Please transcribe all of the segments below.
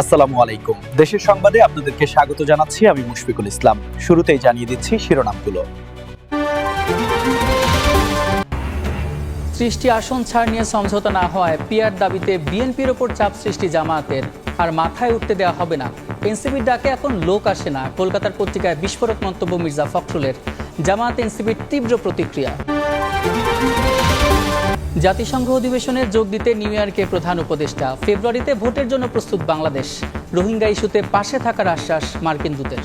আসসালামু আলাইকুম। দেশের সংবাদে আপনাদেরকে স্বাগত জানাচ্ছি আমি মুশফিকুল ইসলাম। শুরুতেই জানিয়ে দিচ্ছি শিরোনামগুলো। ৩০টি আসন ছাড় নিয়ে সমঝোতা না হওয়ায় পিআর দাবিতে বিএনপির ওপর চাপ সৃষ্টি জামায়াতের, আর মাথায় উঠতে দেওয়া হবে না। এনসিপির ডাকে এখন লোক আসে না। কলকাতার পত্রিকায় বিস্ফোরক মন্তব্য মির্জা ফখরুলের। জামায়াত এনসিপির তীব্র প্রতিক্রিয়া। জাতিসংঘ অধিবেশনে যোগ দিতে নিউ ইয়র্কে প্রধান উপদেষ্টা। ফেব্রুয়ারিতে ভোটের জন্য প্রস্তুত বাংলাদেশ। রোহিঙ্গা ইস্যুতে পাশে থাকার আশ্বাস মার্কিন দূতের।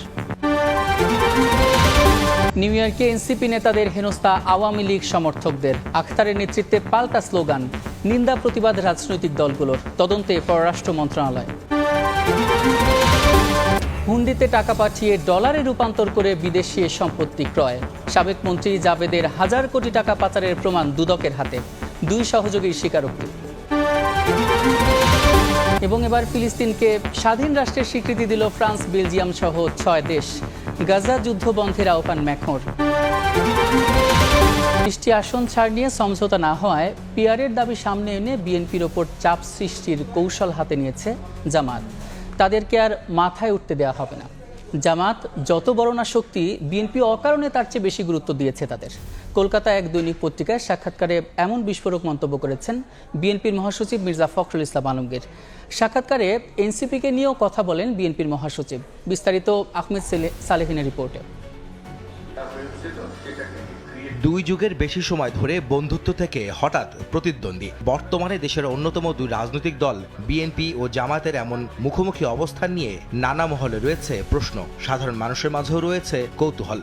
নিউ ইয়র্কে এনসিপি নেতাদের হেনস্থা আওয়ামী লীগ সমর্থকদের। আখতারের নেতৃত্বে পাল্টা স্লোগান। নিন্দা প্রতিবাদ রাজনৈতিক দলগুলোর। তদন্তে পররাষ্ট্র মন্ত্রণালয়। হুন্ডিতে টাকা পাঠিয়ে ডলারে রূপান্তর করে বিদেশি সম্পত্তি ক্রয়। সাবেক মন্ত্রী জাবেদের হাজার কোটি টাকা পাচারের প্রমাণ দুদকের হাতে। 2 সহযোগীর স্বীকারোক্তি। এবং এবার ফিলিস্তিনকে স্বাধীন রাষ্ট্রের স্বীকৃতি দিল ফ্রান্স, বেলজিয়াম সহ 6 দেশ। গাজা যুদ্ধ বন্ধের আহ্বান ম্যাক্রোর। 30টি আসন ছাড় নিয়ে সমঝোতা না হওয়ায় পিআরের দাবি সামনে এনে বিএনপির ওপর চাপ সৃষ্টির কৌশল হাতে নিয়েছে জামাত। তাদেরকে আর মাথায় উঠতে দেওয়া হবে না। জামাত যত বড় না শক্তি, বিএনপি অকারণে তার চেয়ে বেশি গুরুত্ব দিয়েছে তাদের। কলকাতা এক দৈনিক পত্রিকায় সাক্ষাৎকারে এমন বিস্ফোরক মন্তব্য করেছেন বিএনপির মহাসচিব মির্জা ফখরুল ইসলাম আলমগীর। সাক্ষাৎকারে এনসিপিকে নিয়েও কথা বলেন বিএনপির মহাসচিব। বিস্তারিত আহমেদ সালেহিনের রিপোর্টে। 2 যুগের বেশি সময় ধরে বন্ধুত্ব থেকে হঠাৎ প্রতিদ্বন্দ্বী। বর্তমানে দেশের অন্যতম 2 রাজনৈতিক দল বিএনপি ও জামায়াতের এমন মুখোমুখি অবস্থান নিয়ে নানা মহলে রয়েছে প্রশ্ন, সাধারণ মানুষের মাঝেও রয়েছে কৌতূহল।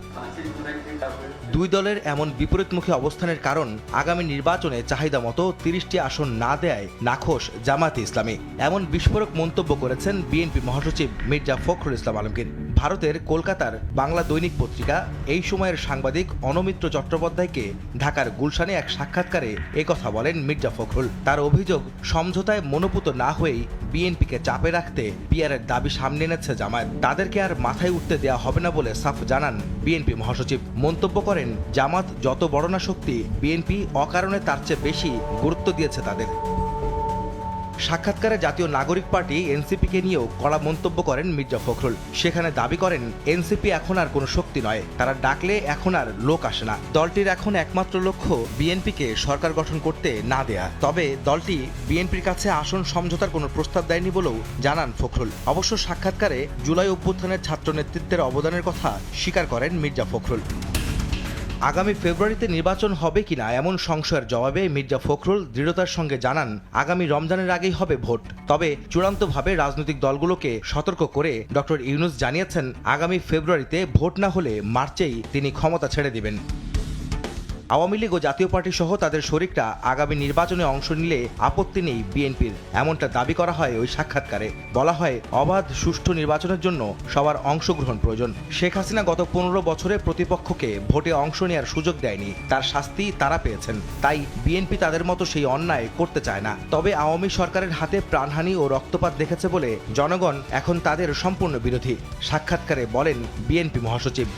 2 দলের এমন বিপরীতমুখী অবস্থানের কারণ আগামী নির্বাচনে চাহিদা মতো 30টি আসন না দেয় নাখোশ জামায়াতে ইসলামী। এমন বিস্ফোরক মন্তব্য করেছেন বিএনপি মহাসচিব মির্জা ফখরুল ইসলাম আলমগীর। ভারতের কলকাতার বাংলা দৈনিক পত্রিকা এই সময়ের সাংবাদিক অনমিত্র চট্টোপাধ্যায়কে ঢাকার গুলশানে এক সাক্ষাৎকারে একথা বলেন মির্জা ফখরুল। তার অভিযোগ, সমঝোতায় মনোপুত না হয়েই বিএনপিকে চাপে রাখতে পিআরের দাবি সামনে এনেছে জামায়াত। তাদেরকে আর মাথায় উঠতে দেওয়া হবে না বলে সাফ জানান বিএনপি মহাসচিব। মন্তব্য করেন, জামাত যত বড় না শক্তি, বিএনপি অকারণে তার চেয়ে বেশি গুরুত্ব দিয়েছে তাদের। সাক্ষাৎকারে জাতীয় নাগরিক পার্টি এনসিপিকে নিয়েও কড়া মন্তব্য করেন মির্জা ফখরুল। সেখানে দাবি করেন, এনসিপি এখন আর কোনো শক্তি নয়, তারা ডাকলে এখন আর লোক আসে না। দলটির এখন একমাত্র লক্ষ্য বিএনপিকে সরকার গঠন করতে না দেয়া। তবে দলটি বিএনপির কাছে আসন সমঝোতার কোনো প্রস্তাব দেয়নি বলেও জানান ফখরুল। অবশ্য সাক্ষাৎকারে জুলাই অভ্যুত্থানের ছাত্র নেতৃত্বের অবদানের কথা স্বীকার করেন মির্জা ফখরুল। আগামী ফেব্রুয়ারিতে নির্বাচন হবে কিনা এমন সংশয়ের জবাবে মির্জা ফখরুল দৃঢ়তার সঙ্গে জানান, আগামী রমজানের আগেই হবে ভোট। তবে চূড়ান্তভাবে রাজনৈতিক দলগুলোকে সতর্ক করে ডক্টর ইউনূস জানিয়েছেন, আগামী ফেব্রুয়ারিতে ভোট না হলে মার্চেই তিনি ক্ষমতা ছেড়ে দিবেন। আওয়ামী লীগ ও জাতীয় পার্টি সহ তাদের শরিকরা আগামী নির্বাচনে অংশ নিলে আপত্তি নেই বিএনপির, এমনটা দাবি করা হয় ওই সাক্ষাৎকারে। বলা হয়, অবাধ সুষ্ঠু নির্বাচনের জন্য সবার অংশগ্রহণ প্রয়োজন। শেখ হাসিনা গত 15 বছরে প্রতিপক্ষকে ভোটে অংশ নেওয়ার সুযোগ দেয়নি, তার শাস্তি তারা পেয়েছেন। তাই বিএনপি তাদের মতো সেই অন্যায় করতে চায় না। তবে আওয়ামী সরকারের হাতে প্রাণহানি ও রক্তপাত দেখেছে বলে জনগণ এখন তাদের সম্পূর্ণ বিরোধী, সাক্ষাৎকারে বলেন বিএনপি মহাসচিব।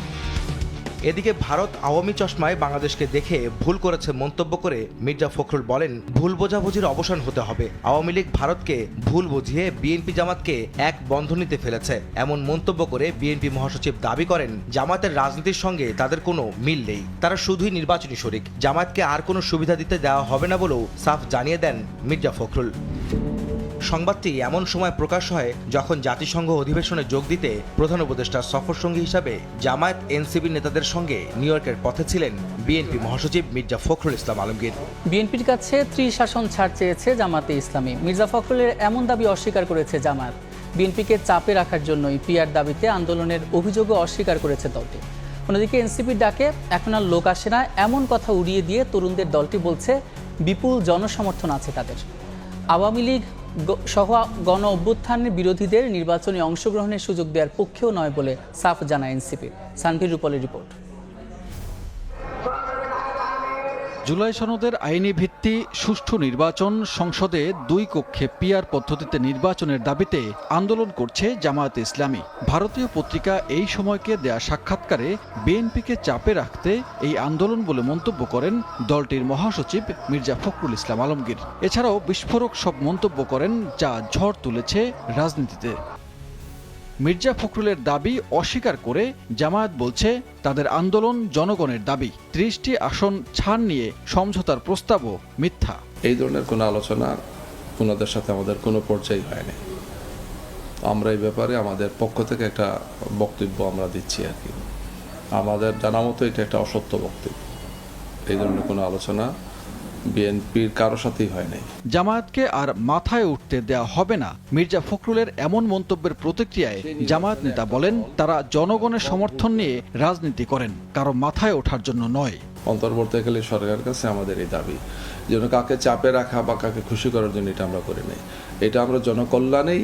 এদিকে ভারত আওয়ামী চশমায় বাংলাদেশকে দেখে ভুল করেছে মন্তব্য করে মির্জা ফখরুল বলেন, ভুল বোঝাবুঝির অবসান হতে হবে। আওয়ামী লীগ ভারতকে ভুল বুঝিয়ে বিএনপি জামাতকে এক বন্ধনীতে ফেলেছে। এমন মন্তব্য করে বিএনপি মহাসচিব দাবি করেন, জামাতের রাজনীতির সঙ্গে তাদের কোনো মিল নেই, তারা শুধুই নির্বাচনী শরিক। জামাতকে আর কোনো সুবিধা দিতে দেওয়া হবে না বলেও সাফ জানিয়ে দেন মির্জা ফখরুল। সংবাদটি এমন সময় প্রকাশ হয় যখন জাতিসংঘ অধিবেশনে যোগ দিতে প্রধান উপদেষ্টার সফরসঙ্গী হিসাবে জামায়াত এনসিপি নেতাদের সঙ্গে নিউ ইয়র্কের পথে ছিলেন বিএনপি মহাসচিব মির্জা ফখরুল ইসলাম আলমগীর। বিএনপির কাছে 30 আসন ছাড় চেয়েছে জামাতে ইসলামী। মির্জা ফখরুলের এমন দাবি অস্বীকার করেছে জামায়াত। বিএনপিকে চাপে রাখার জন্যই পিআর দাবিতে আন্দোলনের অভিযোগও অস্বীকার করেছে দলটি। অন্যদিকে এনসিপির ডাকে এখন আর লোক আসে না এমন কথা উড়িয়ে দিয়ে তরুণদের দলটি বলছে, বিপুল জনসমর্থন আছে তাদের। আওয়ামী লীগ সহ গণ অভ্যুত্থানের বিরোধীদের নির্বাচনে অংশগ্রহণের সুযোগ দেওয়ার পক্ষেও নয় বলে সাফ জানায় এনসিপি। সানভীর রূপলের রিপোর্ট। জুলাই সনদের আইনি ভিত্তি সুষ্ঠু নির্বাচন, সংসদে 2 কক্ষে পিআর পদ্ধতিতে নির্বাচনের দাবিতে আন্দোলন করছে জামায়াতে ইসলামী। ভারতীয় পত্রিকা এই সময়কে দেয়া সাক্ষাৎকারে বিএনপিকে চাপে রাখতে এই আন্দোলন বলে মন্তব্য করেন দলটির মহাসচিব মির্জা ফখরুল ইসলাম আলমগীর। এছাড়াও বিস্ফোরক সব মন্তব্য করেন যা ঝড় তুলেছে রাজনীতিতে। মির্জা ফখরুলের দাবি অস্বীকার করে জামায়াত বলছে তাদের আন্দোলন জনগণের দাবি। 30টি আসন ছাড় নিয়ে সমঝোতার প্রস্তাবও মিথ্যা। এই ধরনের কোনো আলোচনা ওনাদের সাথে আমাদের কোনো পর্যায়ে হয়নি। আমরা এই ব্যাপারে আমাদের পক্ষ থেকে একটা বক্তব্য আমরা দিচ্ছি আর কি। আমাদের জানা মতো এটা একটা অসত্য বক্তব্য। এই ধরনের কোনো আলোচনা বিএনপির কারো সাথেই হয় নাই। জামায়াতকে আর মাথায় উঠতে দেয়া হবে না, মির্জা ফখরুলের এমন মন্তব্যের প্রতিক্রিয়ায় জামায়াত নেতা বলেন তারা জনগণের সমর্থন নিয়ে রাজনীতি করেন, কারো মাথায় ওঠার জন্য নয়। অন্তর্বর্তীকালীন সরকারের কাছে আমাদের এই দাবি যেন কাকে চাপে রাখা বা কাকে খুশি করার জন্য এটা আমরা করি নাই। এটা আমরা জনকল্যাণেই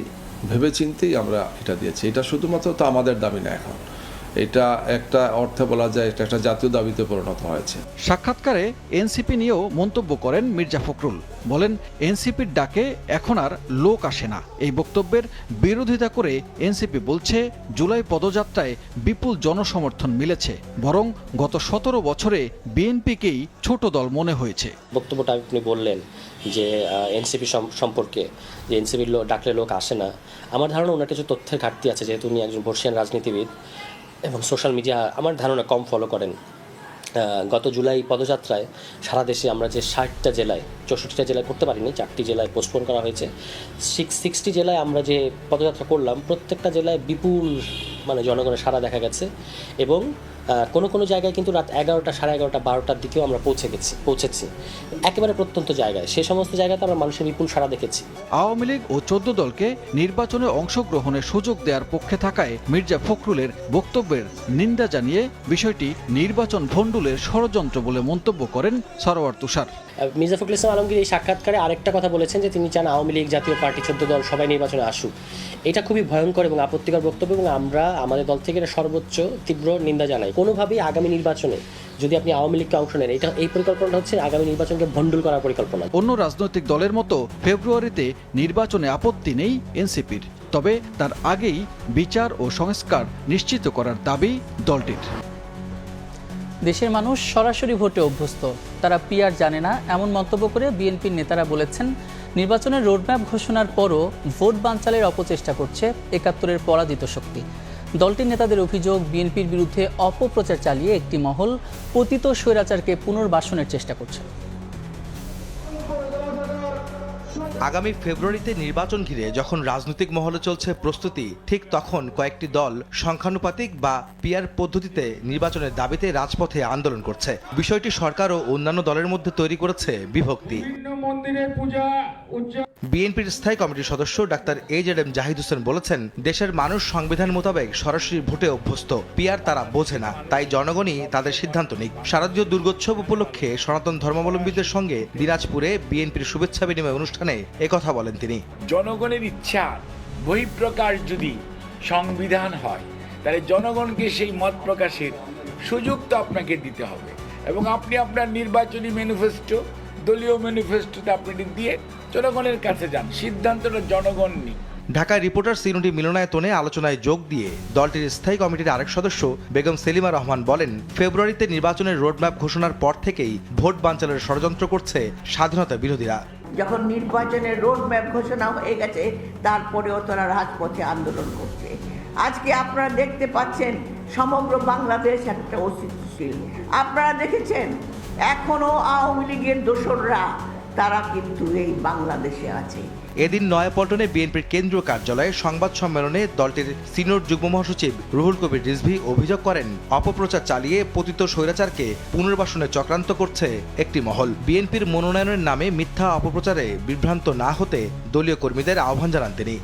ভেবেচিন্তেই আমরা এটা দিয়েছি। এটা শুধুমাত্র তো আমাদের দাবি না, এখন এটা একটা অর্থে বলা যায় এটা একটা জাতীয় দাবিতে পরিণত হয়েছে। সাক্ষাৎকারে এনসিপি নিয়েও মন্তব্য করেন মির্জা ফখরুল। বলেন এনসিপির ডাকে এখন আর লোক আসে না। এই বক্তব্যের বিরোধিতা করে এনসিপি বলছে জুলাই পদযাত্রায় বিপুল জনসমর্থন মিলেছে, বরং গত 17 বছরে বিএনপিকেই ছোট দল মনে হয়েছে। বক্তব্যটা আপনি বললেন যে এনসিপি সম্পর্কে যে এনসিপির ডাকলে লোক আসে না, আমার ধারণা ওনার কিছু তথ্যের ঘাটতি আছে, যেহেতু উনি একজন বর্ষিয়ান রাজনীতিবিদ এবং সোশ্যাল মিডিয়া আমার ধারণা কম ফলো করেন। গত জুলাই পদযাত্রায় সারা দেশে আমরা যে 60টা জেলায় 64টা জেলায় করতে পারিনি, 4টি জেলায় পোস্টপোন করা হয়েছে। 60টি জেলায় আমরা যে পদযাত্রা করলাম, প্রত্যেকটা জেলায় বিপুল জনগণের সাড়া দেখা গেছে এবং কোনো জায়গায় কিন্তু রাত 11টা, 11:30, 12টার দিকেও আমরা পৌঁছেছি একেবারে প্রত্যন্ত জায়গায়। সে সমস্ত জায়গাতে আমরা মানুষের বিপুল সাড়া দেখেছি। আওয়ামী লীগ ও 14 দলকে নির্বাচনে অংশগ্রহণের সুযোগ দেওয়ার পক্ষে থাকায় মির্জা ফখরুলের বক্তব্যের নিন্দা জানিয়ে বিষয়টি নির্বাচন ভণ্ডুলের ষড়যন্ত্র বলে মন্তব্য করেন সরওয়ার তুষার। মির্জা ফখরুল ইসলাম আলমগীর এই সাক্ষাৎকারে আরেকটা কথা বলেছেন যে তিনি চান আওয়ামী লীগ, জাতীয় পার্টি, 14 দল সবাই নির্বাচনে আসুক। এটা খুবই ভয়ঙ্কর এবং আপত্তিকর বক্তব্য এবং আমরা আমাদের দল থেকে এটা সর্বোচ্চ তীব্র নিন্দা জানাই। কোনোভাবেই আগামী নির্বাচনে যদি আপনি আওয়ামী লীগকে অংশ নেন, এই পরিকল্পনাটা হচ্ছে আগামী নির্বাচনকে ভণ্ডুল করার পরিকল্পনা। অন্য রাজনৈতিক দলের মতো ফেব্রুয়ারিতে নির্বাচনে আপত্তি নেই এনসিপির, তবে তার আগেই বিচার ও সংস্কার নিশ্চিত করার দাবি দলটির। দেশের মানুষ সরাসরি ভোটে অভ্যস্ত, তারা পিআর জানে না এমন মন্তব্য করে বিএনপির নেতারা বলেছেন নির্বাচনের রোডম্যাপ ঘোষণার পরও ভোট বানচালের অপচেষ্টা করছে ৭১-এর পরাজিত শক্তি। দলটির নেতাদের অভিযোগ বিএনপির বিরুদ্ধে অপপ্রচার চালিয়ে একটি মহল পতিত স্বৈরাচারকে পুনর্বাসনের চেষ্টা করছে। আগামী ফেব্রুয়ারিতে নির্বাচন ঘিরে যখন রাজনৈতিক মহলে চলছে প্রস্তুতি, ঠিক তখন কয়েকটি দল সংখ্যানুপাতিক বা পিআর পদ্ধতিতে নির্বাচনের দাবিতে রাজপথে আন্দোলন করছে। বিষয়টি সরকার ও অন্যান্য দলের মধ্যে তৈরি করেছে বিভক্তি। বিএনপির স্থায়ী কমিটির সদস্য ডাক্তার AJM জাহিদ হোসেন বলেছেন, দেশের মানুষ সংবিধান মোতাবেক সরাসরি ভোটে অভ্যস্ত, পিআর তারা বোঝে না, তাই জনগণই তাদের সিদ্ধান্ত নিক। শারদীয় দুর্গোৎসব উপলক্ষে সনাতন ধর্মাবলম্বীদের সঙ্গে দিনাজপুরে বিএনপির শুভেচ্ছা বিনিময় অনুষ্ঠানে একথা বলেন তিনি। জনগণের ইচ্ছা বহিঃপ্রকাশ যদি সংবিধান হয়, তাহলে জনগণকে সেই মত প্রকাশের সুযোগ তো আপনাকে দিতে হবে এবং আপনি আপনার নির্বাচনী ম্যানিফেস্টো, দলীয় ম্যানিফেস্টোতে আপনি দিয়ে জনগণের কাছে যান, সিদ্ধান্তটা জনগণ নিক। ঢাকায় রিপোর্টার্স ইউনিটি মিলনায়তনে আলোচনায় যোগ দিয়ে দলটির স্থায়ী কমিটির আরেক সদস্য বেগম সেলিমা রহমান বলেন, ফেব্রুয়ারিতে নির্বাচনের রোডম্যাপ ঘোষণার পর থেকেই ভোট বানচালের ষড়যন্ত্র করছে স্বাধীনতা বিরোধীরা। যখন নির্বাচনের রোডম্যাপ ঘোষণা হয়ে গেছে, তারপরেও তারা রাজপথে আন্দোলন করছে। আজকে আপনারা দেখতে পাচ্ছেন সমগ্র বাংলাদেশ একটা অস্তিত্বশীল। আপনারা দেখেছেন এখনো আওয়ামী লীগের দোসররা তারা কিন্তু এই বাংলাদেশে আছে। এদিন নয়াপল্টনে বিএনপির কেন্দ্রীয় কার্যালয়ে সংবাদ সম্মেলনে দলটির সিনিয়র যুগ্ম মহাসচিব রুহুল কবির রিজভী অভিযোগ করেন, অপপ্রচার চালিয়ে পতিত স্বৈরাচারকে পুনর্বাসনে চক্রান্ত করছে একটি মহল। বিএনপির মনোনয়নের নামে মিথ্যা অপপ্রচারে বিভ্রান্ত না হতে দলীয় কর্মীদের আহ্বান জানান তিনি।